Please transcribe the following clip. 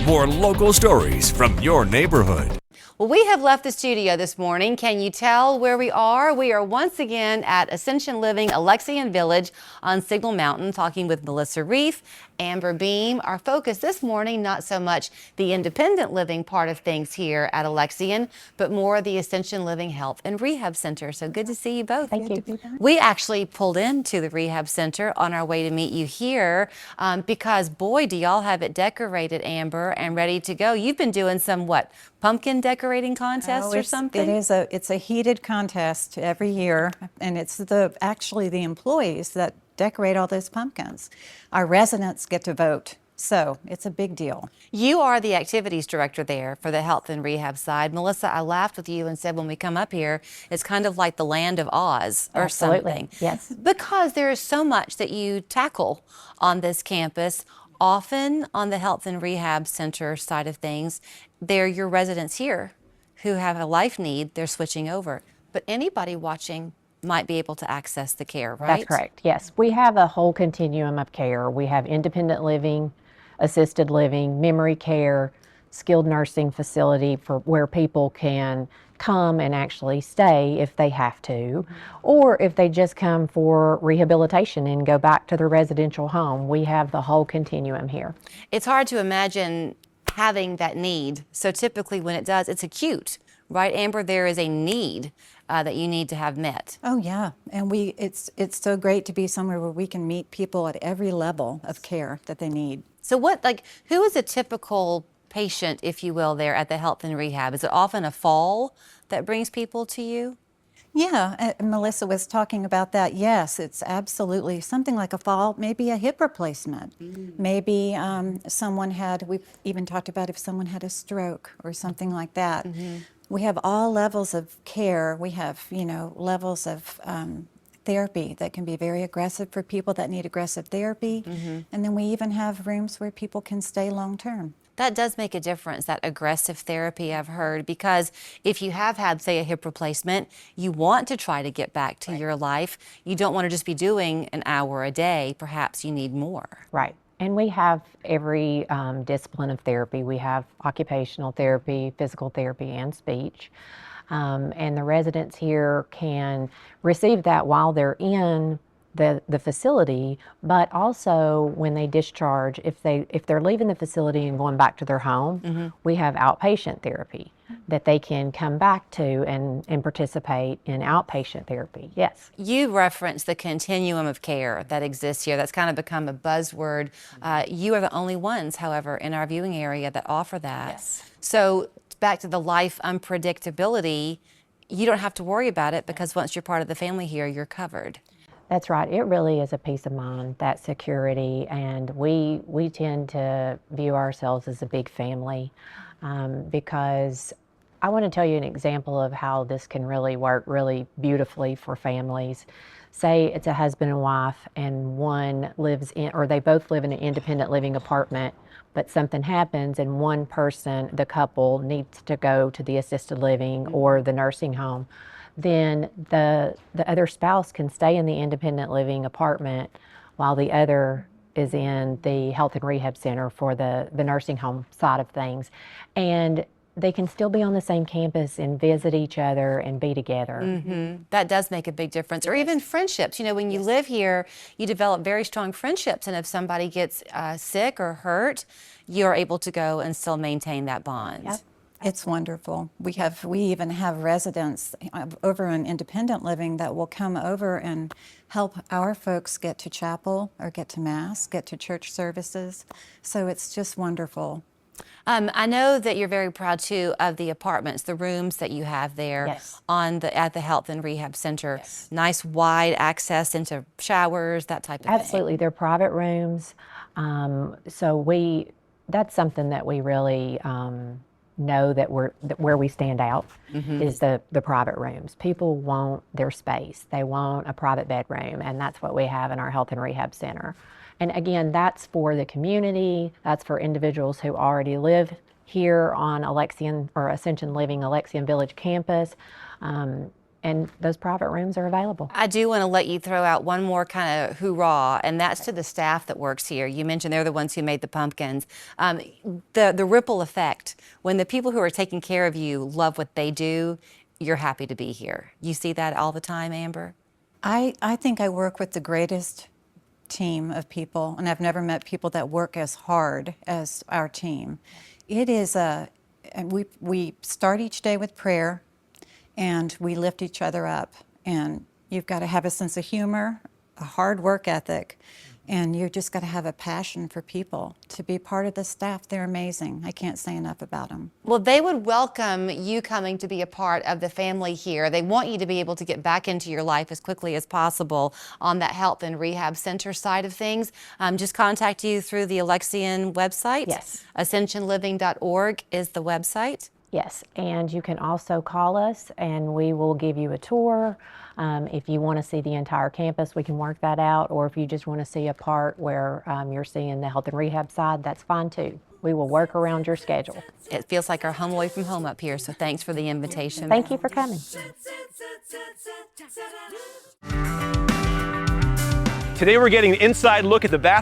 more local stories from your neighborhood. Well, we have left the studio this morning. Can you tell where we are? We are once again at Ascension Living, Alexian Village on Signal Mountain, talking with Melissa Reef, Amber Beam. Our focus this morning, not so much the independent living part of things here at Alexian, but more the Ascension Living Health and Rehab Center. So good to see you both. Thank you. We actually pulled into the Rehab Center on our way to meet you here because, boy, do y'all have it decorated, Amber, and ready to go. You've been doing some, what, pumpkin decorating contests or something? It's a heated contest every year, and it's actually the employees that decorate all those pumpkins. Our residents get to vote, so it's a big deal. You are the activities director there for the health and rehab side. Melissa, I laughed with you and said when we come up here, it's kind of like the land of Oz or Absolutely. something. Yes. Because there is so much that you tackle on this campus. Often on the health and rehab center side of things, they're your residents here who have a life need, they're switching over. But anybody watching might be able to access the care, right? That's correct, yes. We have a whole continuum of care. We have independent living, assisted living, memory care, skilled nursing facility for where people can come and actually stay if they have to, or if they just come for rehabilitation and go back to their residential home. We have the whole continuum here. It's hard to imagine having that need. So typically when it does, it's acute, right, Amber? There is a need that you need to have met. Oh yeah, and it's so great to be somewhere where we can meet people at every level of care that they need. So who is a typical patient, if you will, there at the health and rehab? Is it often a fall that brings people to you? Yeah, Melissa was talking about that. Yes, it's absolutely something like a fall, maybe a hip replacement. Maybe we've even talked about if someone had a stroke or something like that. We have all levels of care. We have, levels of therapy that can be very aggressive for people that need aggressive therapy. And then we even have rooms where people can stay long term. That does make a difference, that aggressive therapy I've heard, because if you have had, say, a hip replacement, you want to try to get back to your life. You don't want to just be doing an hour a day. Perhaps you need more. Right. And we have every discipline of therapy. We have occupational therapy, physical therapy, and speech. And the residents here can receive that while they're in the facility, but also when they discharge, if they're leaving the facility and going back to their home, we have outpatient therapy that they can come back to and participate in outpatient therapy. Yes. You referenced the continuum of care that exists here. That's kind of become a buzzword. You are the only ones, however, in our viewing area that offer that. Yes. So back to the life unpredictability, you don't have to worry about it because once you're part of the family here, you're covered. That's right. It really is a peace of mind, that security, and we tend to view ourselves as a big family because I want to tell you an example of how this can really work really beautifully for families. Say it's a husband and wife and one lives in, or they both live in an independent living apartment, but something happens and one person, the couple, needs to go to the assisted living or the nursing home. Then the other spouse can stay in the independent living apartment while the other is in the health and rehab center for the nursing home side of things. And they can still be on the same campus and visit each other and be together. That does make a big difference. Or even friendships. When you live here, you develop very strong friendships. And if somebody gets sick or hurt, you're able to go and still maintain that bond. Yep. It's wonderful. We even have residents over in independent living that will come over and help our folks get to chapel or get to mass, get to church services. So it's just wonderful. I know that you're very proud too of the apartments, the rooms that you have there at the Health and Rehab Center. Yes. Nice wide access into showers, that type of thing. Absolutely, they're private rooms. So that's something that we really know that where we stand out is the private rooms. People want their space. They want a private bedroom, and that's what we have in our Health and Rehab Center. And again, that's for the community. That's for individuals who already live here on Alexian or Ascension Living Alexian Village campus. And and those private rooms are available. I do want to let you throw out one more kind of hoorah, and that's to the staff that works here. You mentioned they're the ones who made the pumpkins. The ripple effect, when the people who are taking care of you love what they do, you're happy to be here. You see that all the time, Amber? I think I work with the greatest team of people, and I've never met people that work as hard as our team. It is we start each day with prayer, and we lift each other up. And you've got to have a sense of humor, a hard work ethic, and you just got to have a passion for people. To be part of the staff, they're amazing. I can't say enough about them. Well, they would welcome you coming to be a part of the family here. They want you to be able to get back into your life as quickly as possible on that health and rehab center side of things. Just contact you through the Alexian website. Yes. Ascensionliving.org is the website. Yes, and you can also call us and we will give you a tour. If you want to see the entire campus, we can work that out. Or if you just want to see a part where you're seeing the health and rehab side, that's fine too. We will work around your schedule. It feels like our home away from home up here, so thanks for the invitation. Thank you for coming. Today we're getting an inside look at the bathroom